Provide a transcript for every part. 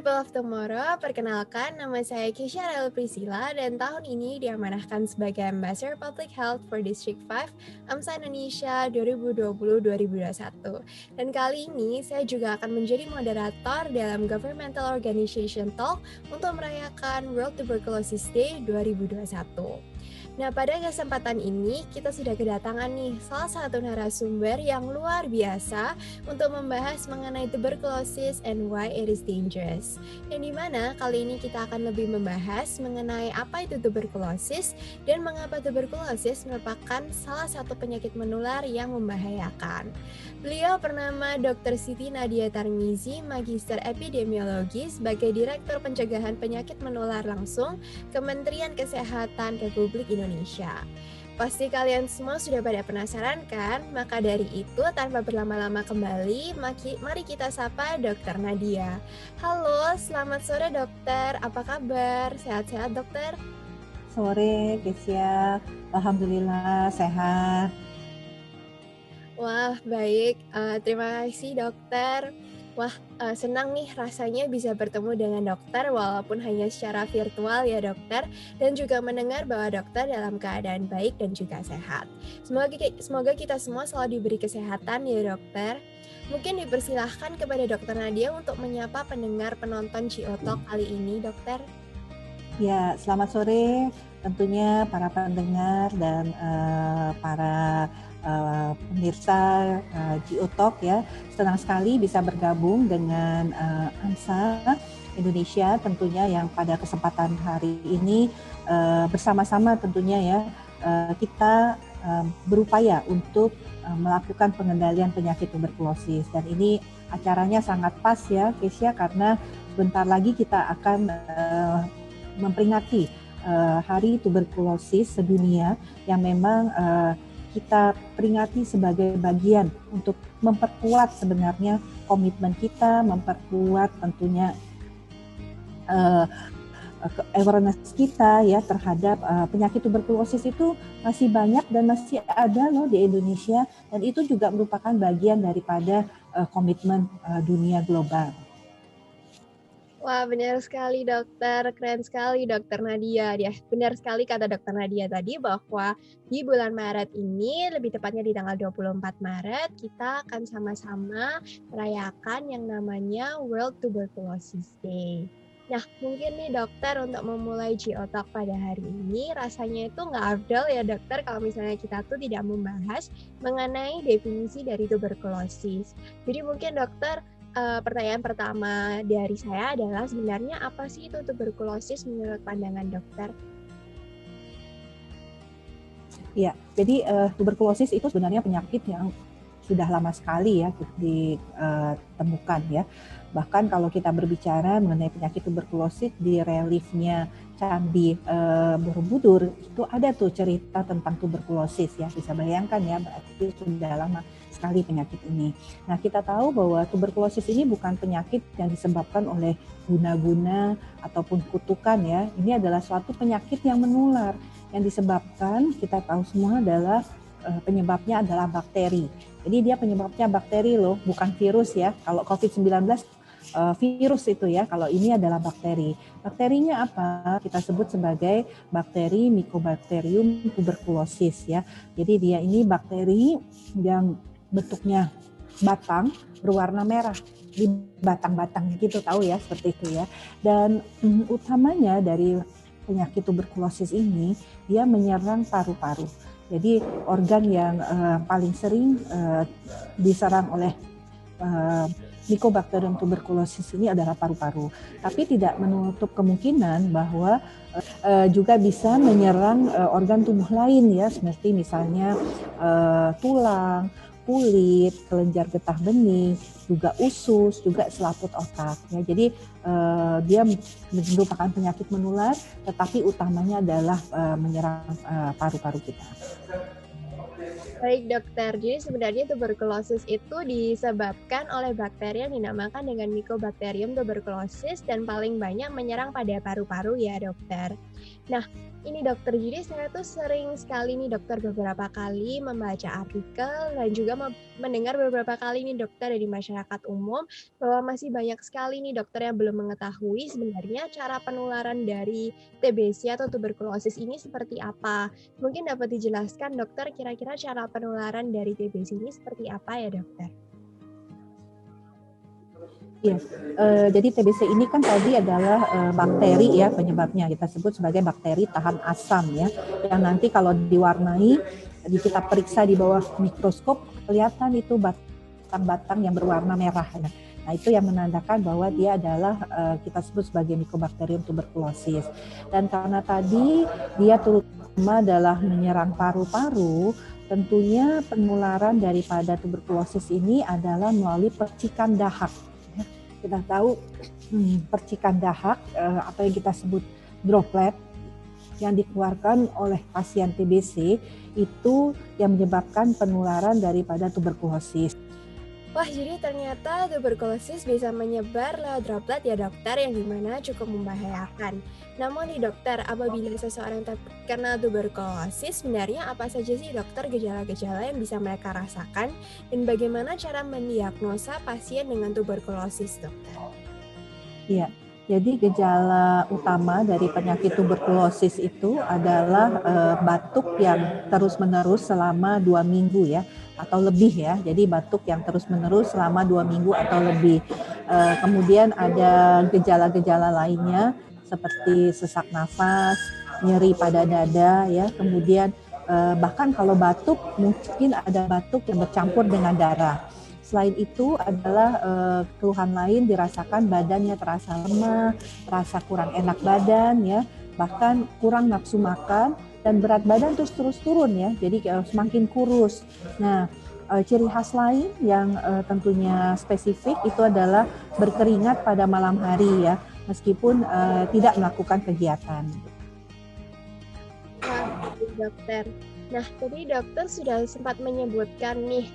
People of Tomorrow, perkenalkan nama saya Keisha Rel Priscilla dan tahun ini diamanahkan sebagai Ambassador Public Health for District 5 AMSA Indonesia 2020-2021. Dan kali ini saya juga akan menjadi moderator dalam Governmental Organization Talk untuk merayakan World Tuberculosis Day 2021. Nah, pada kesempatan ini kita sudah kedatangan nih salah satu narasumber yang luar biasa untuk membahas mengenai tuberculosis and why it is dangerous. Yang dimana kali ini kita akan lebih membahas mengenai apa itu tuberkulosis dan mengapa tuberkulosis merupakan salah satu penyakit menular yang membahayakan. Beliau bernama Dr. Siti Nadia Tarmizi, Magister Epidemiologi sebagai Direktur Pencegahan Penyakit Menular Langsung Kementerian Kesehatan Republik Indonesia. Pasti kalian semua sudah pada penasaran kan? Maka dari itu tanpa berlama-lama kembali, mari kita sapa Dr. Nadia. Halo, selamat sore dokter. Apa kabar? Sehat-sehat dokter? Sore, Kesia. Alhamdulillah sehat. Wah, baik. Terima kasih dokter. Wah, senang nih rasanya bisa bertemu dengan dokter walaupun hanya secara virtual ya dokter, dan juga mendengar bahwa dokter dalam keadaan baik dan juga sehat. Semoga kita semua selalu diberi kesehatan ya dokter. Mungkin dipersilahkan kepada dokter Nadia untuk menyapa pendengar penonton Ciotalk kali ini dokter. Ya, selamat sore tentunya para pendengar dan para pemirsa Ciotalk ya. Senang sekali bisa bergabung dengan AMSA Indonesia tentunya yang pada kesempatan hari ini bersama-sama tentunya ya kita berupaya untuk melakukan pengendalian penyakit tuberkulosis, dan ini acaranya sangat pas ya Kesia, karena sebentar lagi kita akan memperingati Hari Tuberkulosis Sedunia yang memang kita peringati sebagai bagian untuk memperkuat sebenarnya komitmen kita, memperkuat tentunya awareness kita ya terhadap penyakit tuberkulosis itu masih banyak dan masih ada loh di Indonesia, dan itu juga merupakan bagian daripada komitmen dunia global. Wah, benar sekali dokter, keren sekali dokter Nadia. Ya, benar sekali kata dokter Nadia tadi bahwa di bulan Maret ini, lebih tepatnya di tanggal 24 Maret, kita akan sama-sama merayakan yang namanya World Tuberculosis Day. Nah, mungkin nih dokter untuk memulai Ciotalk pada hari ini, rasanya itu nggak afdal ya dokter kalau misalnya kita tuh tidak membahas mengenai definisi dari tuberkulosis. Jadi mungkin dokter, pertanyaan pertama dari saya adalah sebenarnya apa sih itu tuberkulosis menurut pandangan dokter? Ya, jadi tuberkulosis itu sebenarnya penyakit yang sudah lama sekali ya ditemukan ya. Bahkan kalau kita berbicara mengenai penyakit tuberkulosis di reliefnya Candi Borobudur itu ada tuh cerita tentang tuberkulosis ya. Bisa bayangkan ya, berarti sudah lama sekali penyakit ini. Nah, kita tahu bahwa tuberkulosis ini bukan penyakit yang disebabkan oleh guna-guna ataupun kutukan ya. Ini adalah suatu penyakit yang menular yang disebabkan, kita tahu semua adalah penyebabnya adalah bakteri. Jadi dia penyebabnya bakteri loh, bukan virus ya. Kalau COVID-19 virus itu ya, kalau ini adalah bakteri. Bakterinya apa? Kita sebut sebagai bakteri Mycobacterium tuberculosis ya. Jadi dia ini bakteri yang bentuknya batang berwarna merah di batang-batang gitu, tahu ya, seperti itu ya. Dan utamanya dari penyakit tuberkulosis ini dia menyerang paru-paru. Jadi organ yang paling sering diserang oleh Mycobacterium tuberculosis ini adalah paru-paru. Tapi tidak menutup kemungkinan bahwa juga bisa menyerang organ tubuh lain ya, seperti misalnya tulang, kulit, kelenjar getah bening, juga usus, juga selaput otak ya. Jadi dia merupakan penyakit menular, tetapi utamanya adalah menyerang paru-paru kita. Baik dokter, jadi sebenarnya tuberkulosis itu disebabkan oleh bakteri yang dinamakan dengan Mycobacterium tuberculosis dan paling banyak menyerang pada paru-paru ya dokter. Nah, Ini dokter, jadi saya tuh sering sekali nih dokter beberapa kali membaca artikel dan juga mendengar beberapa kali nih dokter dari masyarakat umum bahwa masih banyak sekali nih dokter yang belum mengetahui sebenarnya cara penularan dari TBC atau tuberkulosis ini seperti apa. Mungkin dapat dijelaskan dokter kira-kira cara penularan dari TBC ini seperti apa ya dokter? Iya, jadi TBC ini kan tadi adalah bakteri ya penyebabnya, kita sebut sebagai bakteri tahan asam ya, yang nanti kalau diwarnai, kita periksa di bawah mikroskop kelihatan itu batang-batang yang berwarna merah. Ya. Nah itu yang menandakan bahwa dia adalah kita sebut sebagai Mycobacterium tuberculosis. Dan karena tadi dia terutama adalah menyerang paru-paru, tentunya penularan daripada tuberkulosis ini adalah melalui percikan dahak. Kita tahu percikan dahak atau yang kita sebut droplet yang dikeluarkan oleh pasien TBC itu yang menyebabkan penularan daripada tuberkulosis. Wah, jadi ternyata tuberkulosis bisa menyebar lewat droplet ya dokter, yang dimana cukup membahayakan. Namun nih dokter, apabila seseorang terkena tuberkulosis, sebenarnya apa saja sih dokter gejala-gejala yang bisa mereka rasakan? Dan bagaimana cara mendiagnosa pasien dengan tuberkulosis dokter? Iya, jadi gejala utama dari penyakit tuberkulosis itu adalah batuk yang terus-menerus selama 2 minggu ya, atau lebih ya. Jadi batuk yang terus-menerus selama 2 minggu atau lebih. Kemudian ada gejala-gejala lainnya seperti sesak nafas, nyeri pada dada ya. Kemudian bahkan kalau batuk mungkin ada batuk yang bercampur dengan darah. Selain itu adalah keluhan lain dirasakan badannya terasa lemah, terasa kurang enak badan ya, bahkan kurang nafsu makan dan berat badan terus turun ya, jadi semakin kurus. Nah, ciri khas lain yang tentunya spesifik itu adalah berkeringat pada malam hari ya, meskipun tidak melakukan kegiatan. Wah, baik dokter. Nah, tadi dokter sudah sempat menyebutkan nih,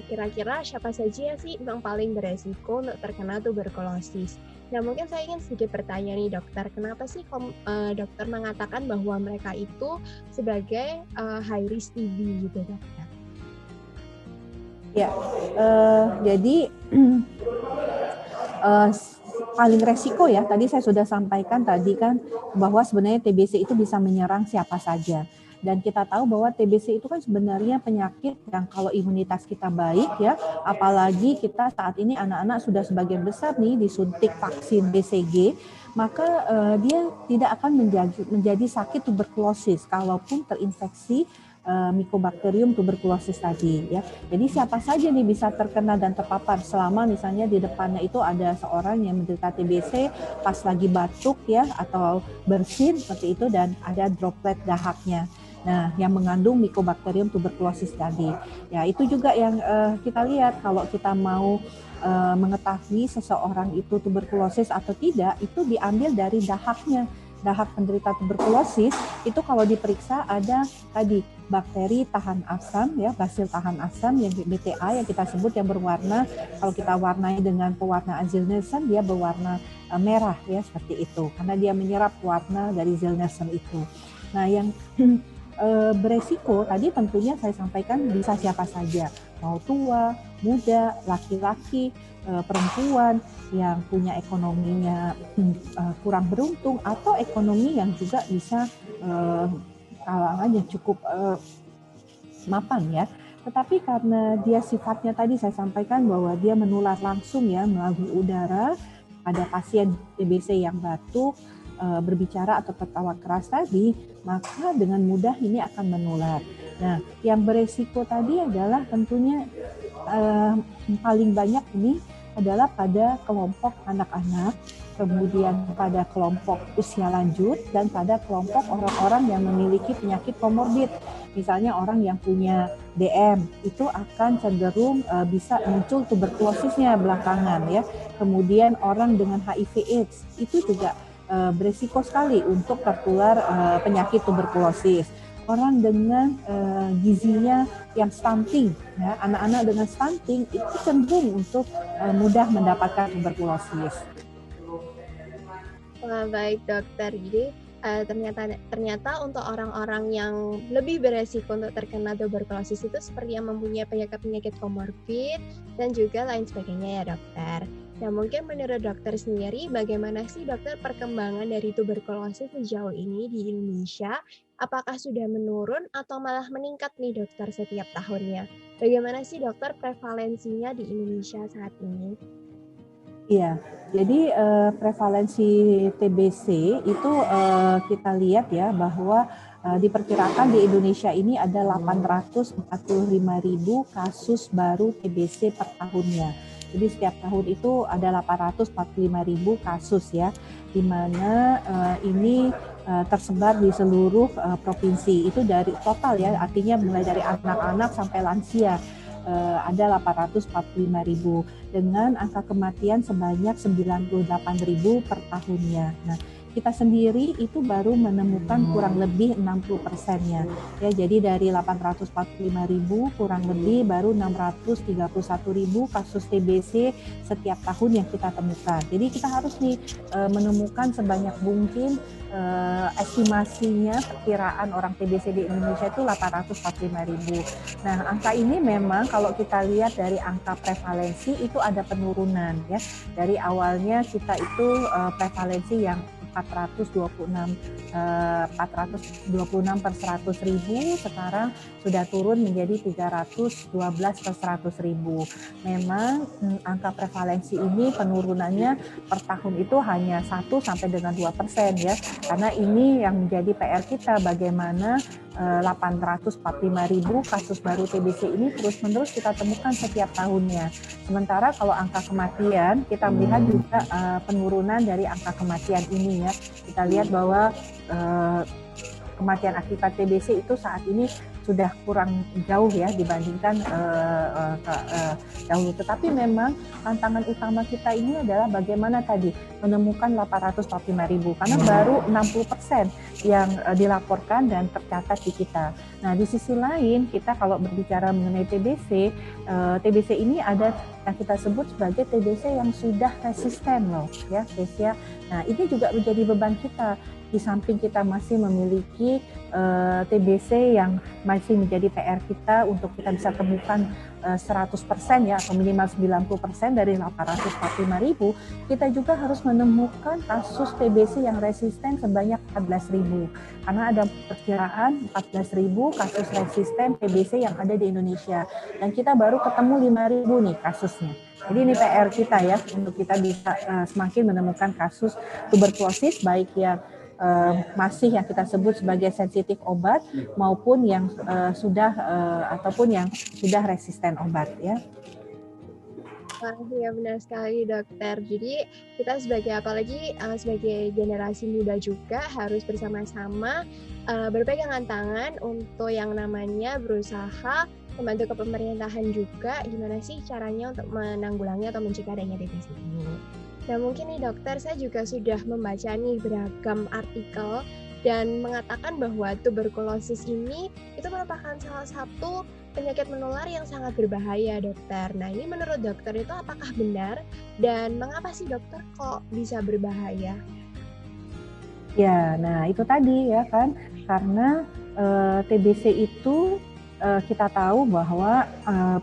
kira-kira siapa saja sih yang paling beresiko untuk terkena tuberkulosis. Nah, mungkin saya ingin sedikit bertanya nih dokter, kenapa sih dokter mengatakan bahwa mereka itu sebagai high risk TB gitu dokter? Ya, jadi paling resiko ya, tadi saya sudah sampaikan tadi kan bahwa sebenarnya TBC itu bisa menyerang siapa saja. Dan kita tahu bahwa TBC itu kan sebenarnya penyakit yang kalau imunitas kita baik ya, apalagi kita saat ini anak-anak sudah sebagian besar nih disuntik vaksin BCG, maka dia tidak akan menjadi sakit tuberkulosis kalaupun terinfeksi Mycobacterium tuberculosis tadi ya. Jadi siapa saja nih bisa terkena dan terpapar selama misalnya di depannya itu ada seorang yang menderita TBC pas lagi batuk ya atau bersin seperti itu dan ada droplet dahaknya. Nah, yang mengandung Mycobacterium tuberculosis tadi. Ya, itu juga yang kita lihat kalau kita mau mengetahui seseorang itu tuberkulosis atau tidak, itu diambil dari dahaknya. Dahak penderita tuberkulosis itu kalau diperiksa ada tadi bakteri tahan asam ya, basil tahan asam yang BTA yang kita sebut yang berwarna, kalau kita warnai dengan pewarnaan Zillnerson dia berwarna merah ya seperti itu karena dia menyerap warna dari Zillnerson itu. Nah, yang beresiko tadi tentunya saya sampaikan bisa siapa saja, mau tua, muda, laki-laki, perempuan yang punya ekonominya kurang beruntung atau ekonomi yang juga bisa kalangannya cukup mapan ya. Tetapi karena dia sifatnya tadi saya sampaikan bahwa dia menular langsung ya melalui udara pada pasien TBC yang batuk, berbicara atau tertawa keras tadi, maka dengan mudah ini akan menular. Nah, yang beresiko tadi adalah tentunya paling banyak ini adalah pada kelompok anak-anak, kemudian pada kelompok usia lanjut, dan pada kelompok orang-orang yang memiliki penyakit komorbid. Misalnya orang yang punya DM, itu akan cenderung bisa muncul tuberkulosisnya belakangan ya. Kemudian orang dengan HIV/AIDS itu juga beresiko sekali untuk tertular penyakit tuberkulosis. Orang dengan gizinya yang stunting, ya, anak-anak dengan stunting itu cenderung untuk mudah mendapatkan tuberkulosis. Wah, baik dokter. Jadi ternyata untuk orang-orang yang lebih beresiko untuk terkena tuberkulosis itu seperti yang mempunyai penyakit-penyakit komorbid dan juga lain sebagainya ya dokter. Nah mungkin menurut dokter sendiri bagaimana sih dokter perkembangan dari tuberkulosis sejauh ini di Indonesia? Apakah sudah menurun atau malah meningkat nih dokter setiap tahunnya? Bagaimana sih dokter prevalensinya di Indonesia saat ini? Iya, jadi prevalensi TBC itu kita lihat ya bahwa diperkirakan di Indonesia ini ada 845.000 kasus baru TBC per tahunnya. Jadi setiap tahun itu ada 845.000 kasus ya, di mana ini tersebar di seluruh provinsi. Itu dari total ya, artinya mulai dari anak-anak sampai lansia. Ada 845.000 dengan angka kematian sebanyak 98.000 per tahunnya. Nah, kita sendiri itu baru menemukan kurang lebih 60%-nya. Ya, jadi dari 845.000 kurang lebih baru 631.000 kasus TBC setiap tahun yang kita temukan. Jadi kita harus nih menemukan sebanyak mungkin estimasinya perkiraan orang TBC di Indonesia itu 845.000. Nah, angka ini memang kalau kita lihat dari angka prevalensi itu ada penurunan ya. Dari awalnya kita itu prevalensi yang 426 per 100 ribu, sekarang sudah turun menjadi 312 per 100 ribu. Memang angka prevalensi ini penurunannya per tahun itu hanya 1 sampai dengan 2% ya, karena ini yang menjadi PR kita, bagaimana 845.000 kasus baru TBC ini terus-menerus kita temukan setiap tahunnya. Sementara kalau angka kematian, kita melihat juga penurunan dari angka kematian ini ya. Kita lihat bahwa kematian akibat TBC itu saat ini sudah kurang jauh ya dibandingkan dahulu. Tetapi memang tantangan utama kita ini adalah bagaimana tadi menemukan 845.000 karena baru 60% yang dilaporkan dan tercatat di kita. Nah, di sisi lain kita kalau berbicara mengenai TBC, TBC ini ada yang kita sebut sebagai TBC yang sudah resisten loh ya, Kesia. Nah, ini juga menjadi beban kita. Di samping kita masih memiliki TBC yang masih menjadi PR kita untuk kita bisa temukan 100% ya, atau minimal 90% dari 845.000, kita juga harus menemukan kasus TBC yang resisten sebanyak 14.000. Karena ada perkiraan 14.000 kasus resisten TBC yang ada di Indonesia. Dan kita baru ketemu 5.000 nih kasusnya. Jadi ini PR kita ya, untuk kita bisa semakin menemukan kasus tuberkulosis, baik yang masih yang kita sebut sebagai sensitif obat maupun yang sudah ataupun yang sudah resisten obat ya. Wah, iya benar sekali dokter. Jadi kita apalagi sebagai generasi muda juga harus bersama-sama berpegangan tangan untuk yang namanya berusaha membantu ke pemerintahan juga gimana sih caranya untuk menanggulangi atau mencegah adanya TBC ini. Nah mungkin nih dokter, saya juga sudah membaca nih beragam artikel dan mengatakan bahwa tuberkulosis ini itu merupakan salah satu penyakit menular yang sangat berbahaya dokter. Nah ini menurut dokter itu apakah benar dan mengapa sih dokter kok bisa berbahaya? Ya, nah itu tadi ya kan, karena TBC itu kita tahu bahwa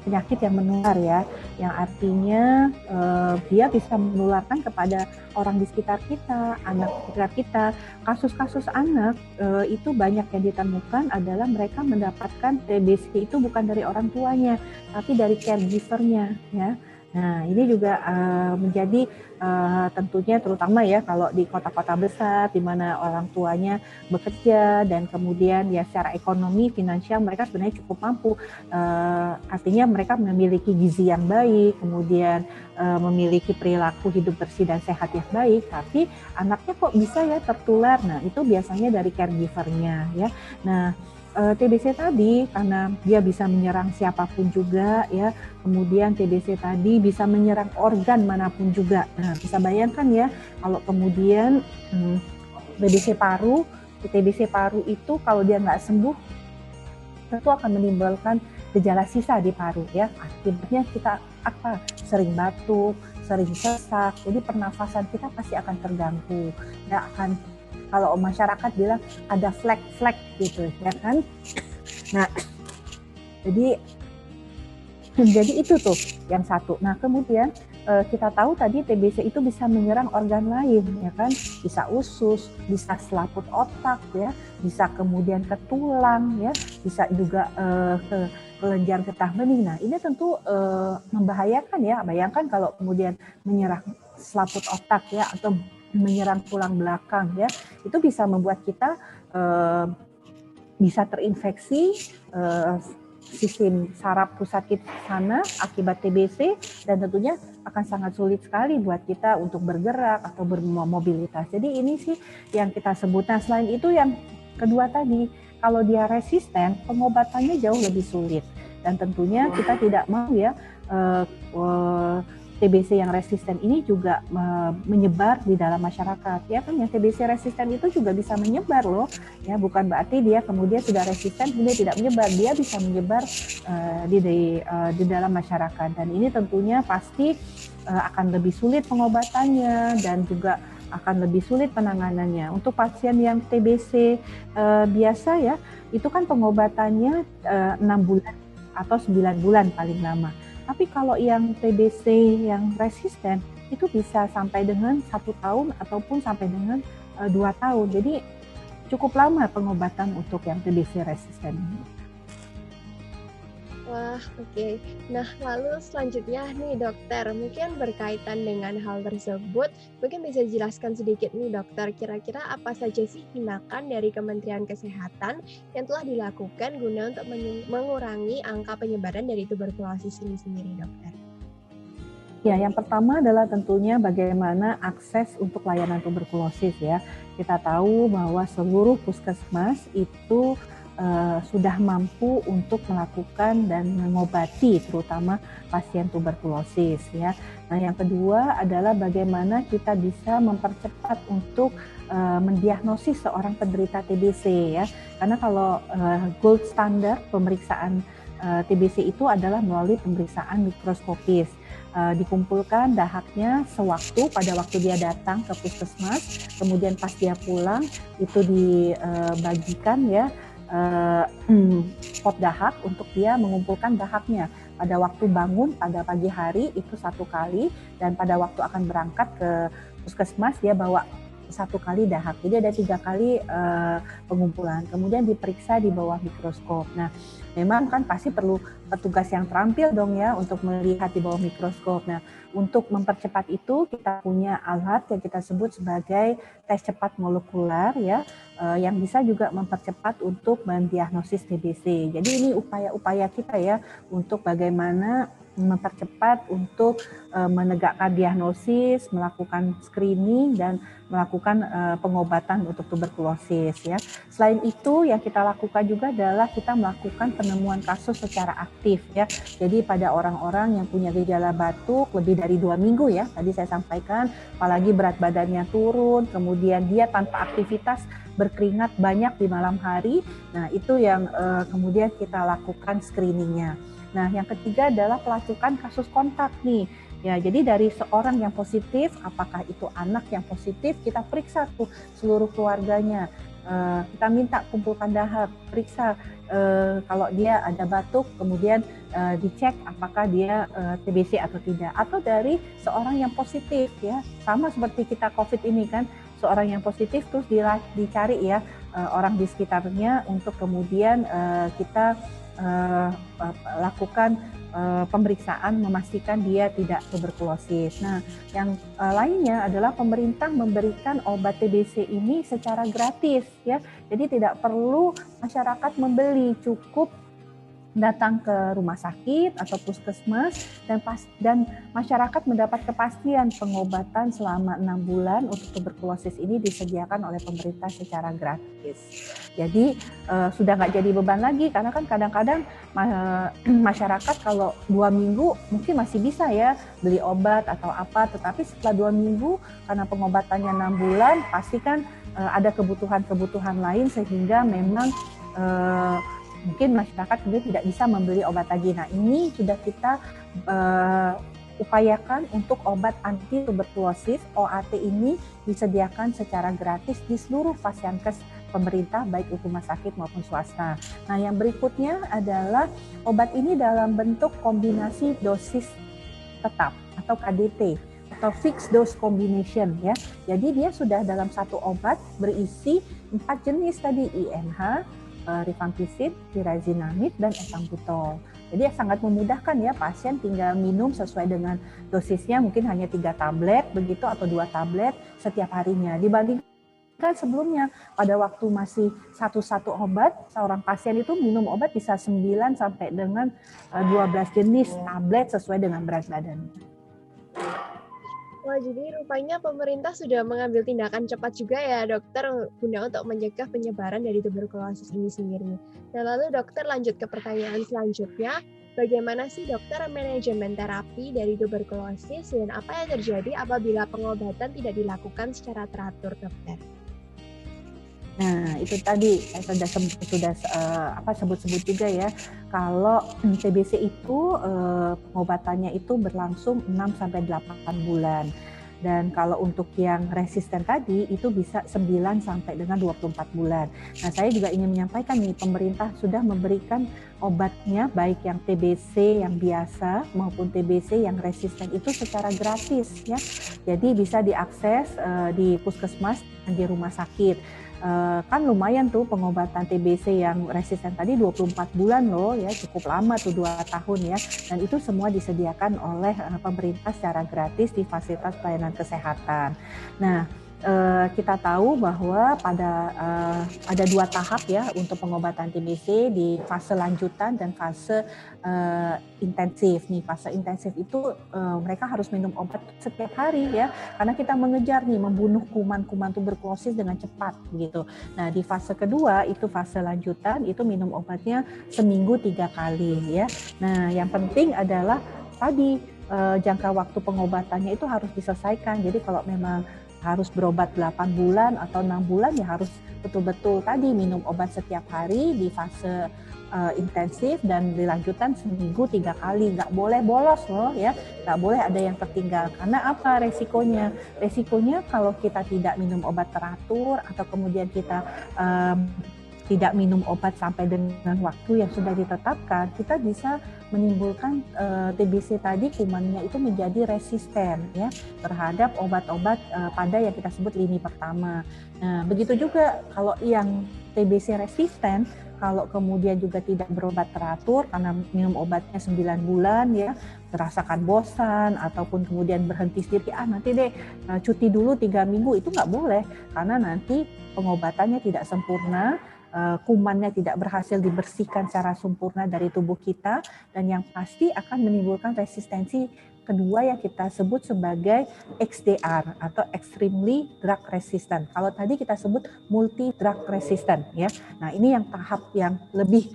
penyakit yang menular ya, yang artinya dia bisa menularkan kepada orang di sekitar kita, anak di sekitar kita. Kasus-kasus anak itu banyak yang ditemukan adalah mereka mendapatkan TBC itu bukan dari orang tuanya, tapi dari caregiver-nya ya. Nah, ini juga menjadi tentunya terutama ya kalau di kota-kota besar di mana orang tuanya bekerja dan kemudian ya secara ekonomi finansial mereka sebenarnya cukup mampu, artinya mereka memiliki gizi yang baik, kemudian memiliki perilaku hidup bersih dan sehat yang baik, tapi anaknya kok bisa ya tertular. Nah, itu biasanya dari caregiver-nya ya. Nah, TBC tadi karena dia bisa menyerang siapapun juga ya, kemudian TBC tadi bisa menyerang organ manapun juga. Nah, bisa bayangkan ya kalau kemudian TBC paru itu kalau dia nggak sembuh tentu akan menimbulkan gejala sisa di paru ya. Akibatnya kita sering batuk, sering sesak, jadi pernafasan kita pasti akan terganggu, nggak akan kalau masyarakat bilang ada flek-flek gitu ya kan. Nah, jadi itu tuh yang satu. Nah, kemudian kita tahu tadi TBC itu bisa menyerang organ lain, ya kan? Bisa usus, bisa selaput otak, ya, bisa kemudian ke tulang, ya, bisa juga ke kelenjar getah bening. Nah, ini tentu membahayakan ya. Bayangkan kalau kemudian menyerang selaput otak, ya, atau menyerang tulang belakang, ya, itu bisa membuat kita bisa terinfeksi sistem saraf pusat kita sana akibat TBC, dan tentunya akan sangat sulit sekali buat kita untuk bergerak atau bermobilitas. Jadi ini sih yang kita sebut. Nah, selain itu yang kedua tadi, kalau dia resisten, pengobatannya jauh lebih sulit. Dan tentunya kita tidak mau ya TBC yang resisten ini juga menyebar di dalam masyarakat. Ya kan, yang TBC resisten itu juga bisa menyebar loh. Ya, bukan berarti dia kemudian sudah resisten kemudian tidak menyebar. Dia bisa menyebar di dalam masyarakat. Dan ini tentunya pasti akan lebih sulit pengobatannya dan juga akan lebih sulit penanganannya. Untuk pasien yang TBC biasa ya, itu kan pengobatannya 6 bulan atau 9 bulan paling lama. Tapi kalau yang TBC yang resisten itu bisa sampai dengan 1 tahun ataupun sampai dengan 2 tahun. Jadi cukup lama pengobatan untuk yang TBC resisten. Wah, oke. Nah, lalu selanjutnya nih dokter, mungkin berkaitan dengan hal tersebut, mungkin bisa dijelaskan sedikit nih dokter, kira-kira apa saja sih tindakan dari Kementerian Kesehatan yang telah dilakukan guna untuk mengurangi angka penyebaran dari tuberkulosis ini sendiri, dokter? Ya, yang pertama adalah tentunya bagaimana akses untuk layanan tuberkulosis ya. Kita tahu bahwa seluruh puskesmas itu sudah mampu untuk melakukan dan mengobati terutama pasien tuberkulosis ya. Nah, yang kedua adalah bagaimana kita bisa mempercepat untuk mendiagnosis seorang penderita TBC ya. Karena kalau gold standard pemeriksaan TBC itu adalah melalui pemeriksaan mikroskopis. Dikumpulkan dahaknya pada waktu dia datang ke puskesmas, kemudian pas dia pulang itu dibagikan ya pot dahak untuk dia mengumpulkan dahaknya. Pada waktu bangun pada pagi hari itu 1 kali, dan pada waktu akan berangkat ke puskesmas dia bawa 1 kali dahak. Jadi ada 3 kali pengumpulan. Kemudian diperiksa di bawah mikroskop. Nah, memang kan pasti perlu petugas yang terampil dong ya untuk melihat di bawah mikroskop. Nah, untuk mempercepat itu kita punya alat yang kita sebut sebagai tes cepat molekuler ya, yang bisa juga mempercepat untuk mendiagnosis TBC. Jadi ini upaya-upaya kita ya untuk bagaimana mempercepat untuk menegakkan diagnosis, melakukan screening dan melakukan pengobatan untuk tuberkulosis ya. Selain itu yang kita lakukan juga adalah kita melakukan penemuan kasus secara aktif ya. Jadi pada orang-orang yang punya gejala batuk lebih dari 2 minggu ya, tadi saya sampaikan, apalagi berat badannya turun, kemudian dia tanpa aktivitas, berkeringat banyak di malam hari. Nah, itu yang kemudian kita lakukan screeningnya. Nah, yang ketiga adalah pelacakan kasus kontak nih. Ya, jadi dari seorang yang positif, apakah itu anak yang positif, kita periksa tuh seluruh keluarganya. Kita minta kumpulkan dahak, periksa kalau dia ada batuk, kemudian dicek apakah dia TBC atau tidak. Atau dari seorang yang positif ya, sama seperti kita COVID ini kan, seorang yang positif terus dicari ya orang di sekitarnya untuk kemudian kita lakukan pemeriksaan memastikan dia tidak tuberkulosis. Nah, yang lainnya adalah pemerintah memberikan obat TBC ini secara gratis ya. Jadi tidak perlu masyarakat membeli, cukup datang ke rumah sakit atau puskesmas dan masyarakat mendapat kepastian pengobatan selama 6 bulan untuk tuberkulosis ini disediakan oleh pemerintah secara gratis. Jadi sudah nggak jadi beban lagi, karena kan kadang-kadang masyarakat kalau 2 minggu mungkin masih bisa ya beli obat atau apa, tetapi setelah 2 minggu karena pengobatannya 6 bulan pasti kan ada kebutuhan-kebutuhan lain sehingga memang mungkin masyarakat kemudian tidak bisa membeli obat lagi. Nah, ini sudah kita upayakan untuk obat anti tuberkulosis OAT ini disediakan secara gratis di seluruh Fasiankes pemerintah baik itu rumah sakit maupun swasta. Nah, yang berikutnya adalah obat ini dalam bentuk kombinasi dosis tetap atau KDT atau fixed dose combination ya. Jadi dia sudah dalam satu obat berisi 4 jenis tadi INH, rifampicin, pyrazinamide dan ethambutol. Jadi sangat memudahkan ya, pasien tinggal minum sesuai dengan dosisnya, mungkin hanya 3 tablet begitu atau 2 tablet setiap harinya. Dibandingkan sebelumnya pada waktu masih satu obat, seorang pasien itu minum obat bisa 9 sampai dengan 12 jenis tablet sesuai dengan berat badannya. Wah, jadi rupanya pemerintah sudah mengambil tindakan cepat juga ya dokter guna untuk mencegah penyebaran dari tuberkulosis ini sendiri. Nah, lalu dokter lanjut ke pertanyaan selanjutnya, bagaimana sih dokter manajemen terapi dari tuberkulosis dan apa yang terjadi apabila pengobatan tidak dilakukan secara teratur, dokter? Nah, itu tadi saya sudah sebut-sebut juga ya. Kalau TBC itu pengobatannya itu berlangsung 6 sampai 8 bulan. Dan kalau untuk yang resisten tadi itu bisa 9 sampai dengan 24 bulan. Nah, saya juga ingin menyampaikan nih, pemerintah sudah memberikan obatnya baik yang TBC yang biasa maupun TBC yang resisten itu secara gratis ya. Jadi bisa diakses di puskesmas dan di rumah sakit. Kan lumayan tuh pengobatan TBC yang resisten tadi 24 bulan loh ya, cukup lama tuh 2 tahun ya, dan itu semua disediakan oleh pemerintah secara gratis di fasilitas pelayanan kesehatan. Nah, kita tahu bahwa ada 2 tahap ya untuk pengobatan TBC di fase lanjutan dan fase intensif. Nih, fase intensif itu mereka harus minum obat setiap hari ya, karena kita mengejar nih membunuh kuman-kuman tuberkulosis dengan cepat gitu. Nah, di fase kedua itu fase lanjutan, itu minum obatnya seminggu 3 kali ya. Nah, yang penting adalah tadi jangka waktu pengobatannya itu harus diselesaikan. Jadi kalau memang harus berobat 8 bulan atau 6 bulan ya harus betul-betul tadi minum obat setiap hari di fase intensif dan dilanjutkan seminggu 3 kali. Nggak boleh bolos loh ya, nggak boleh ada yang tertinggal. Karena apa resikonya? Resikonya kalau kita tidak minum obat teratur atau kemudian kita tidak minum obat sampai dengan waktu yang sudah ditetapkan, kita bisa menimbulkan TBC tadi kumannya itu menjadi resisten ya terhadap obat-obat pada yang kita sebut lini pertama. Nah, begitu juga kalau yang TBC resisten, kalau kemudian juga tidak berobat teratur karena minum obatnya 9 bulan ya, merasakan bosan ataupun kemudian berhenti sendiri, nanti deh cuti dulu 3 minggu, itu nggak boleh karena nanti pengobatannya tidak sempurna, kumannya tidak berhasil dibersihkan secara sempurna dari tubuh kita, dan yang pasti akan menimbulkan resistensi kedua yang kita sebut sebagai XDR atau extremely drug resistant. Kalau tadi kita sebut multi drug resistant ya. Nah, ini yang tahap yang lebih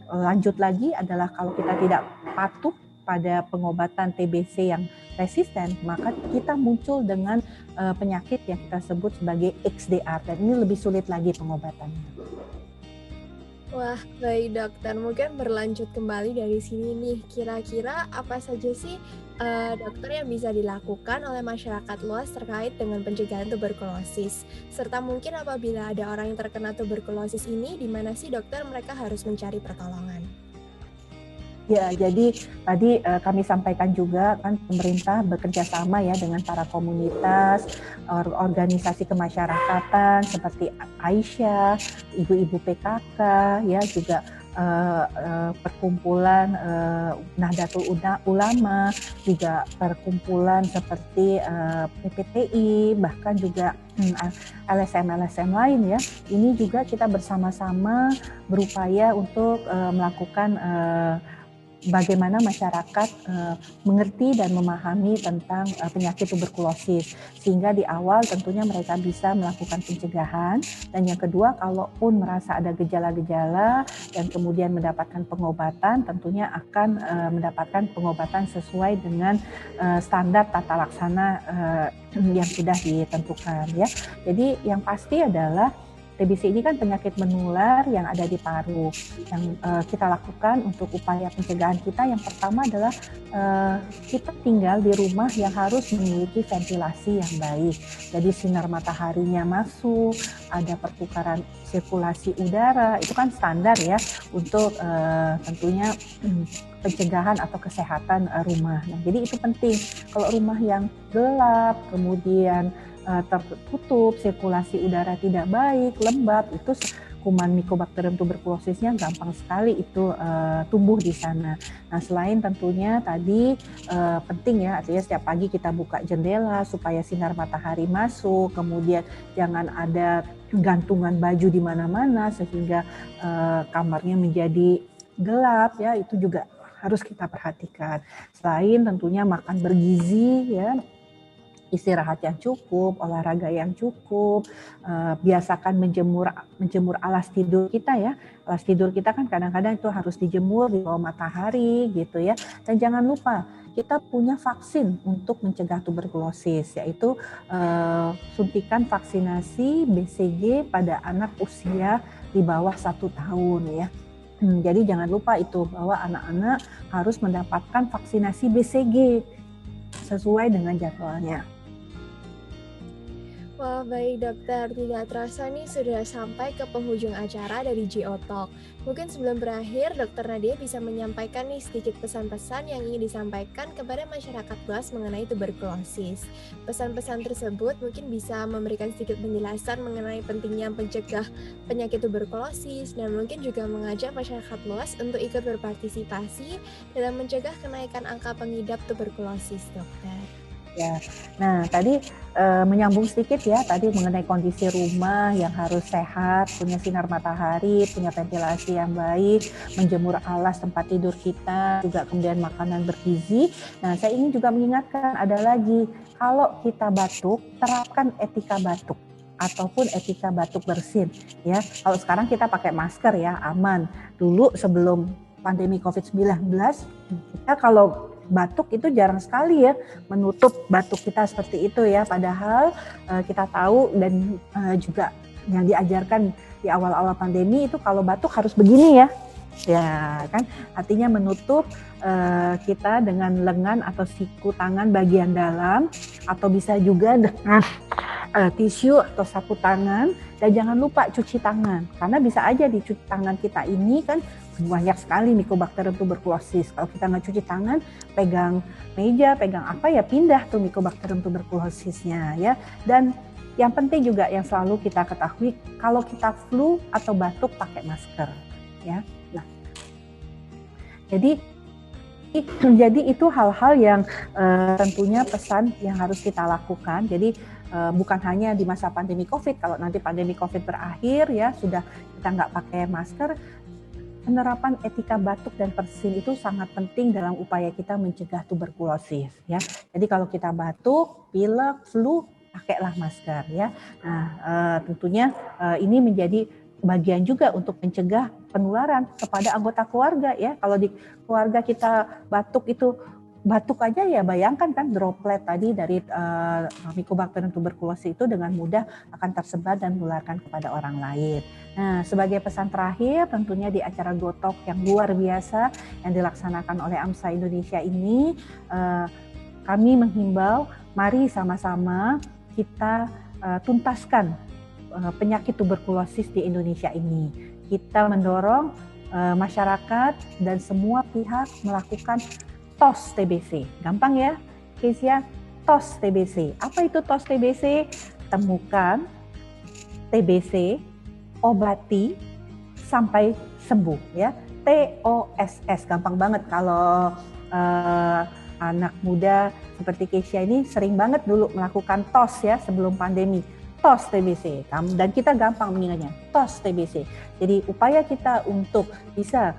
lanjut lagi adalah kalau kita tidak patuh pada pengobatan TBC yang resisten, maka kita muncul dengan penyakit yang kita sebut sebagai XDR, dan ini lebih sulit lagi pengobatannya. Wah, baik dokter. Mungkin berlanjut kembali dari sini nih, kira-kira apa saja sih dokter yang bisa dilakukan oleh masyarakat luas terkait dengan pencegahan tuberkulosis? Serta mungkin apabila ada orang yang terkena tuberkulosis ini, di mana sih dokter mereka harus mencari pertolongan? Ya, jadi tadi kami sampaikan juga kan pemerintah bekerja sama ya dengan para komunitas, organisasi kemasyarakatan seperti Aisyah, ibu-ibu PKK, ya juga perkumpulan Nahdlatul Ulama, juga perkumpulan seperti PPTI, bahkan juga LSM lain ya. Ini juga kita bersama-sama berupaya untuk melakukan bagaimana masyarakat mengerti dan memahami tentang penyakit tuberkulosis, sehingga di awal tentunya mereka bisa melakukan pencegahan, dan yang kedua kalaupun merasa ada gejala-gejala dan kemudian mendapatkan pengobatan, tentunya akan mendapatkan pengobatan sesuai dengan standar tata laksana yang sudah ditentukan ya. Jadi yang pasti adalah TBC ini kan penyakit menular yang ada di paru. Yang kita lakukan untuk upaya pencegahan kita, yang pertama adalah kita tinggal di rumah yang harus memiliki ventilasi yang baik. Jadi sinar mataharinya masuk, ada pertukaran sirkulasi udara, itu kan standar ya untuk tentunya pencegahan atau kesehatan rumah. Nah, jadi itu penting. Kalau rumah yang gelap, kemudian tertutup, sirkulasi udara tidak baik, lembab, itu kuman Mycobacterium tuberculosisnya gampang sekali itu tumbuh di sana. Nah, selain tentunya tadi penting ya, artinya setiap pagi kita buka jendela supaya sinar matahari masuk, kemudian jangan ada gantungan baju di mana-mana sehingga kamarnya menjadi gelap ya, itu juga harus kita perhatikan. Selain tentunya makan bergizi ya, istirahat yang cukup, olahraga yang cukup, biasakan menjemur alas tidur kita ya. Alas tidur kita kan kadang-kadang itu harus dijemur di bawah matahari gitu ya. Dan jangan lupa kita punya vaksin untuk mencegah tuberkulosis, yaitu suntikan vaksinasi BCG pada anak usia di bawah 1 tahun ya. Jadi jangan lupa itu bahwa anak-anak harus mendapatkan vaksinasi BCG sesuai dengan jadwalnya. Wah, baik dokter. Tidak terasa nih sudah sampai ke penghujung acara dari GO Talk. Mungkin sebelum berakhir, dokter Nadia bisa menyampaikan nih sedikit pesan-pesan yang ingin disampaikan kepada masyarakat luas mengenai tuberkulosis. Pesan-pesan tersebut mungkin bisa memberikan sedikit penjelasan mengenai pentingnya mencegah penyakit tuberkulosis dan mungkin juga mengajak masyarakat luas untuk ikut berpartisipasi dalam mencegah kenaikan angka pengidap tuberkulosis, dokter. Ya, nah tadi menyambung sedikit ya, tadi mengenai kondisi rumah yang harus sehat, punya sinar matahari, punya ventilasi yang baik, menjemur alas tempat tidur kita, juga kemudian makanan bergizi. Nah, saya ingin juga mengingatkan ada lagi, kalau kita batuk, terapkan etika batuk ataupun etika batuk bersin ya. Kalau sekarang kita pakai masker ya, aman. Dulu sebelum pandemi COVID-19, kita kalau batuk itu jarang sekali ya menutup batuk kita seperti itu ya, padahal kita tahu dan juga yang diajarkan di awal-awal pandemi itu kalau batuk harus begini ya kan, artinya menutup kita dengan lengan atau siku tangan bagian dalam, atau bisa juga dengan tisu atau sapu tangan, dan jangan lupa cuci tangan, karena bisa aja di cuci tangan kita ini kan banyak sekali Mycobacterium tuberculosis. Kalau kita nggak cuci tangan, pegang meja, pegang apa ya, pindah tuh Mycobacterium tuberculosisnya ya. Dan yang penting juga yang selalu kita ketahui, kalau kita flu atau batuk pakai masker ya. Nah, jadi itu hal-hal yang tentunya pesan yang harus kita lakukan. Jadi bukan hanya di masa pandemi COVID, kalau nanti pandemi COVID berakhir ya sudah kita nggak pakai masker, penerapan etika batuk dan bersin itu sangat penting dalam upaya kita mencegah tuberkulosis ya. Jadi kalau kita batuk, pilek, flu, pakailah masker ya. Nah, tentunya ini menjadi bagian juga untuk mencegah penularan kepada anggota keluarga ya. Kalau di keluarga kita batuk aja ya, bayangkan kan droplet tadi dari Mycobacterium tuberculosis itu dengan mudah akan tersebar dan menularkan kepada orang lain. Nah, sebagai pesan terakhir tentunya di acara GoTalk yang luar biasa yang dilaksanakan oleh AMSA Indonesia ini, kami menghimbau mari sama-sama kita tuntaskan penyakit tuberkulosis di Indonesia ini. Kita mendorong masyarakat dan semua pihak melakukan TOS TBC. Gampang ya, Kesia? TOS TBC. Apa itu TOS TBC? Temukan TBC, obati sampai sembuh ya. TOSS, gampang banget kalau anak muda seperti Kesia ini sering banget dulu melakukan TOS ya sebelum pandemi. TOS TBC, dan kita gampang mengingatnya, TOS TBC. Jadi upaya kita untuk bisa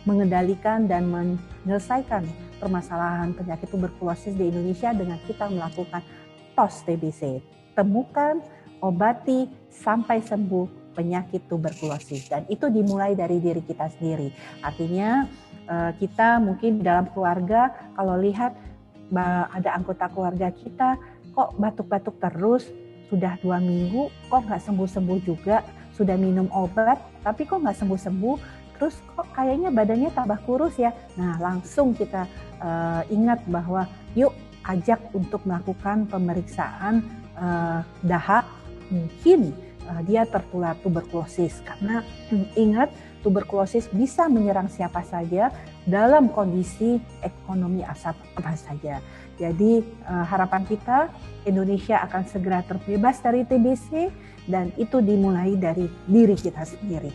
mengendalikan dan menyelesaikan permasalahan penyakit tuberkulosis di Indonesia dengan kita melakukan TOS TBC. Temukan, obati, sampai sembuh penyakit tuberkulosis. Dan itu dimulai dari diri kita sendiri. Artinya kita mungkin dalam keluarga kalau lihat ada anggota keluarga kita kok batuk-batuk terus, sudah 2 minggu kok nggak sembuh-sembuh juga, sudah minum obat tapi kok nggak sembuh-sembuh, terus kok kayaknya badannya tambah kurus ya. Nah, langsung kita ingat bahwa yuk ajak untuk melakukan pemeriksaan dahak, mungkin dia tertular tuberkulosis, karena ingat tuberkulosis bisa menyerang siapa saja dalam kondisi ekonomi apa saja. Jadi harapan kita Indonesia akan segera terbebas dari TBC, dan itu dimulai dari diri kita sendiri.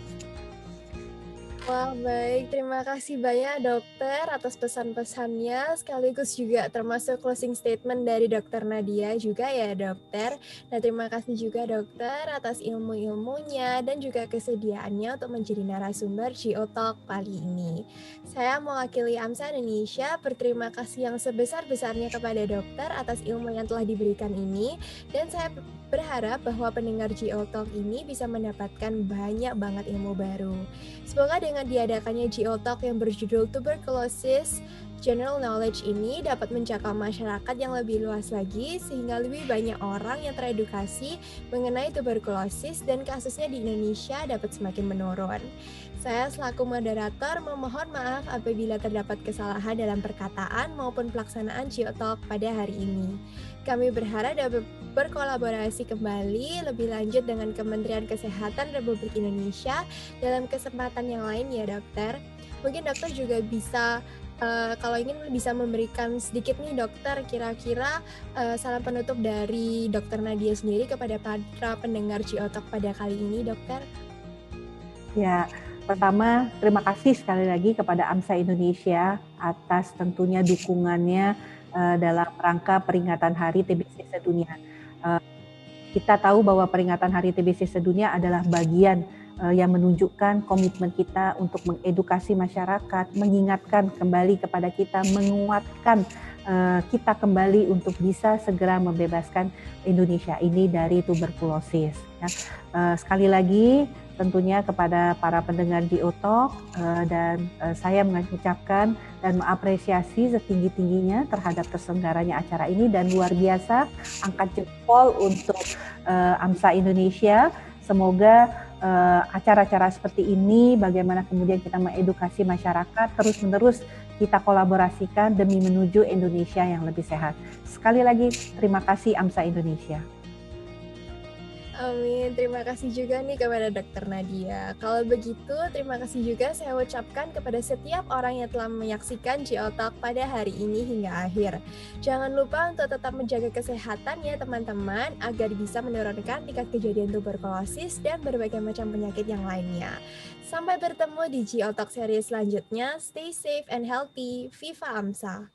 Wah, baik. Terima kasih banyak dokter atas pesan-pesannya, sekaligus juga termasuk closing statement dari dokter Nadia juga ya dokter. Nah, terima kasih juga dokter atas ilmu-ilmunya dan juga kesediaannya untuk menjadi narasumber Geotalk kali ini. Saya mewakili AMSA Indonesia berterima kasih yang sebesar-besarnya kepada dokter atas ilmu yang telah diberikan ini, dan saya berharap bahwa pendengar Geotalk ini bisa mendapatkan banyak banget ilmu baru. Semoga dengan diadakannya Geotalk yang berjudul Tuberculosis General Knowledge ini dapat menjangkau masyarakat yang lebih luas lagi, sehingga lebih banyak orang yang teredukasi mengenai tuberkulosis dan kasusnya di Indonesia dapat semakin menurun. Saya selaku moderator memohon maaf apabila terdapat kesalahan dalam perkataan maupun pelaksanaan Geotalk pada hari ini. Kami berharap dapat berkolaborasi kembali lebih lanjut dengan Kementerian Kesehatan Republik Indonesia dalam kesempatan yang lain ya dokter. Mungkin dokter juga bisa kalau ingin bisa memberikan sedikit nih dokter, kira-kira salam penutup dari dokter Nadia sendiri kepada para pendengar Geotalk pada kali ini dokter. Ya, pertama terima kasih sekali lagi kepada AMSA Indonesia atas tentunya dukungannya dalam rangka peringatan Hari TBC Sedunia. Kita tahu bahwa peringatan Hari TBC Sedunia adalah bagian yang menunjukkan komitmen kita untuk mengedukasi masyarakat, mengingatkan kembali kepada kita, menguatkan kita kembali untuk bisa segera membebaskan Indonesia ini dari tuberkulosis. Ya. Sekali lagi tentunya kepada para pendengar Geotalk, dan saya mengucapkan dan mengapresiasi setinggi-tingginya terhadap terselenggaranya acara ini, dan luar biasa angkat jempol untuk AMSA Indonesia. Semoga acara-acara seperti ini, bagaimana kemudian kita mengedukasi masyarakat, terus-menerus kita kolaborasikan demi menuju Indonesia yang lebih sehat. Sekali lagi, terima kasih AMSA Indonesia. Amin, terima kasih juga nih kepada Dokter Nadia. Kalau begitu, terima kasih juga saya ucapkan kepada setiap orang yang telah menyaksikan Geotalk pada hari ini hingga akhir. Jangan lupa untuk tetap menjaga kesehatan ya teman-teman, agar bisa menurunkan tingkat kejadian tuberkulosis dan berbagai macam penyakit yang lainnya. Sampai bertemu di Geotalk seri selanjutnya. Stay safe and healthy. Viva AMSA!